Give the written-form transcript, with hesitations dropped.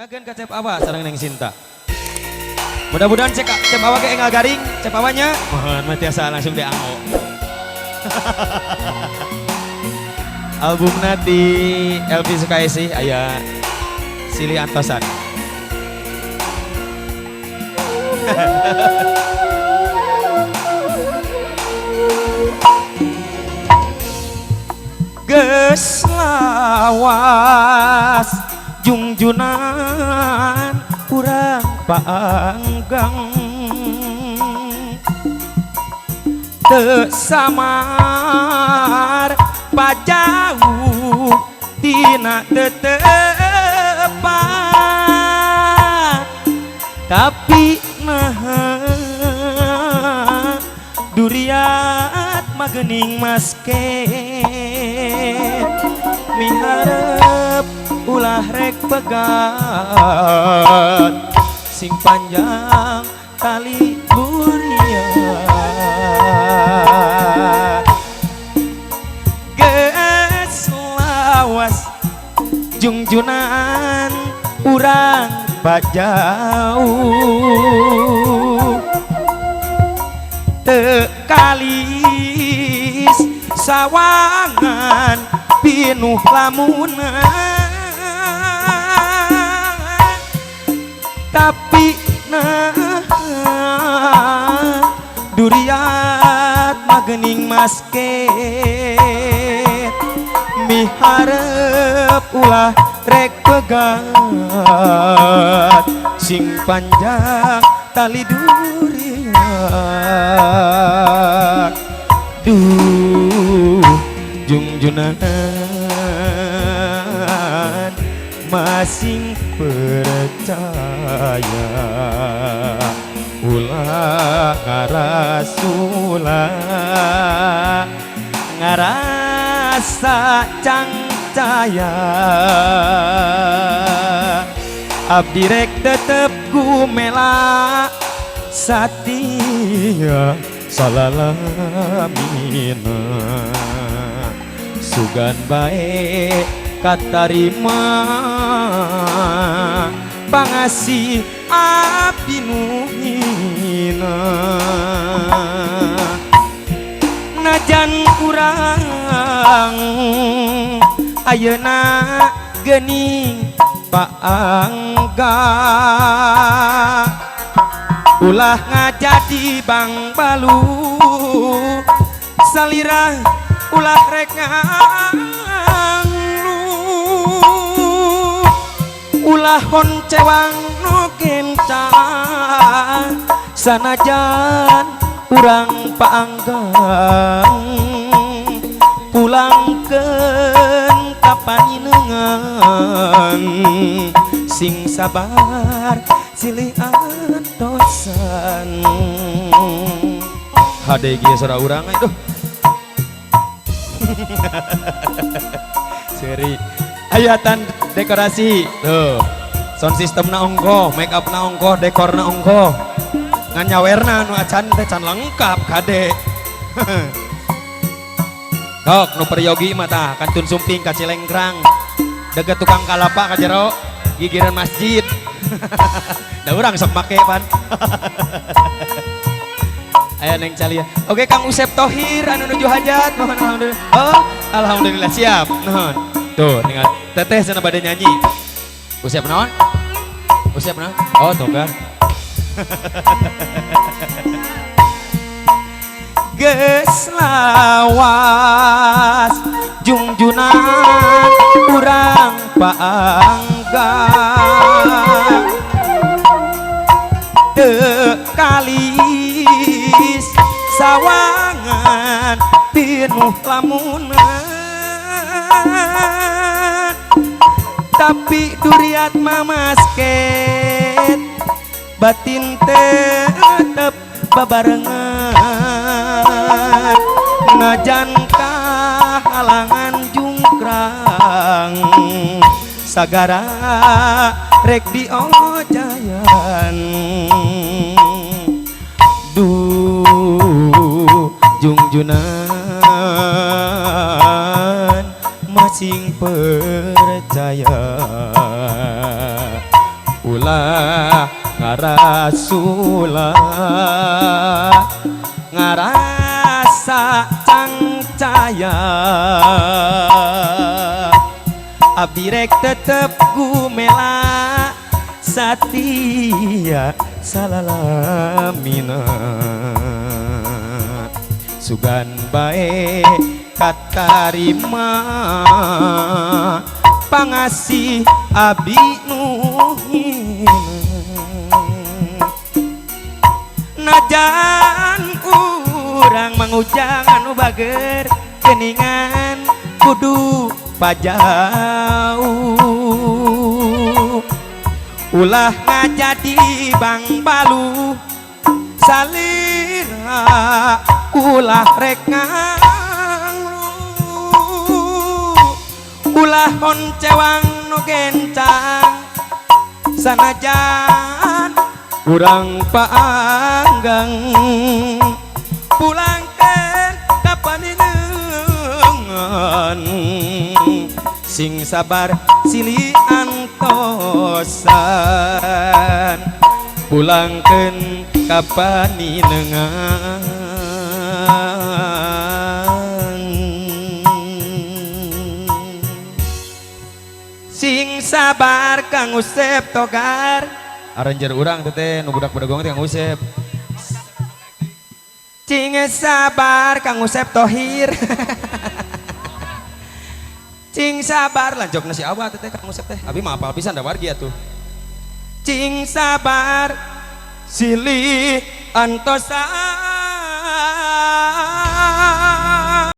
Diagen ke cep awa sareng Neng Sinta. Mudah-mudahan cek awa ke engal garing, cep awanya mohon mati asa langsung dianggo. Album nanti Elvi Sukaisi aya Silih Antosan. Geus lawas jungjunan urang paanggang teu samar pajauh tina tetepan tapi nah duriat magening masket miharep ulah rek pegat sing panjang tali duriat geus lawas jungjunan urang bajauh teu kalis sawangan pinuh lamunan tapi nah duriat magening masket miharep ulah rek pegat sing panjang tali duriat duh jungjunan masing percaya ulah ngarasa cangcaya abdi rek tetep gumela satia salalamina sugan bae katarima pangasih abdi nuhina najan kurang ayeuna geuning paangga ulah ngajadi bang balu salirah ulah rek ulah hon cewang nu kencang sanajan urang paanggang pulangkeun ka paninengan sing sabar silih antosan hade ge sora urang aduh seri ayatan dekorasi tuh sound system na ongko make up na ongko dekor na ongko nganyawerna nu acan teh can lengkap kade tok nu peryogi mata kantun sumping ka Cilengkrang deket tukang kalapa ka jero gigireun masjid da urang sok make pan aya Neng Calia oke Kang Usep Tohir anu nuju hajat mohon alhamdulillah oh alhamdulillah siap nuhun tuh tinggal teteh sana bade nyanyi Usep naon Usep naon oh toga geus lawas jungjunan urang paanggang teu kalis sawangan pinuh lamunan tapi duriat mamasket batin tetep babarengan najan kahalangan jungkrang sagara rek diojayan duh jungjunan masing percaya ulah ngarasula ngarasa cangcaya abdi rek tetep gumela satia salalamina sugan bae katarima pangasih abdi nuhina najan urang mangujang anu bager keningan kudu pajau ulah ngajadi bang balu salira ulah rek nganglu ulah honcewang nu gencang sanajan urang paanggang pulangkeun ka paninengan sing sabar silih antosan pulangkeun ka paninengan sing sabar Kang Usep Togar arranger urang teteh nu budak bedegong teh Kang Usep cing sabar Kang Usep Tohir cing sabar lanjok nasi awak teteh Kang Usep teh abi mah apal pisan da wargi atuh cing sabar silih antosan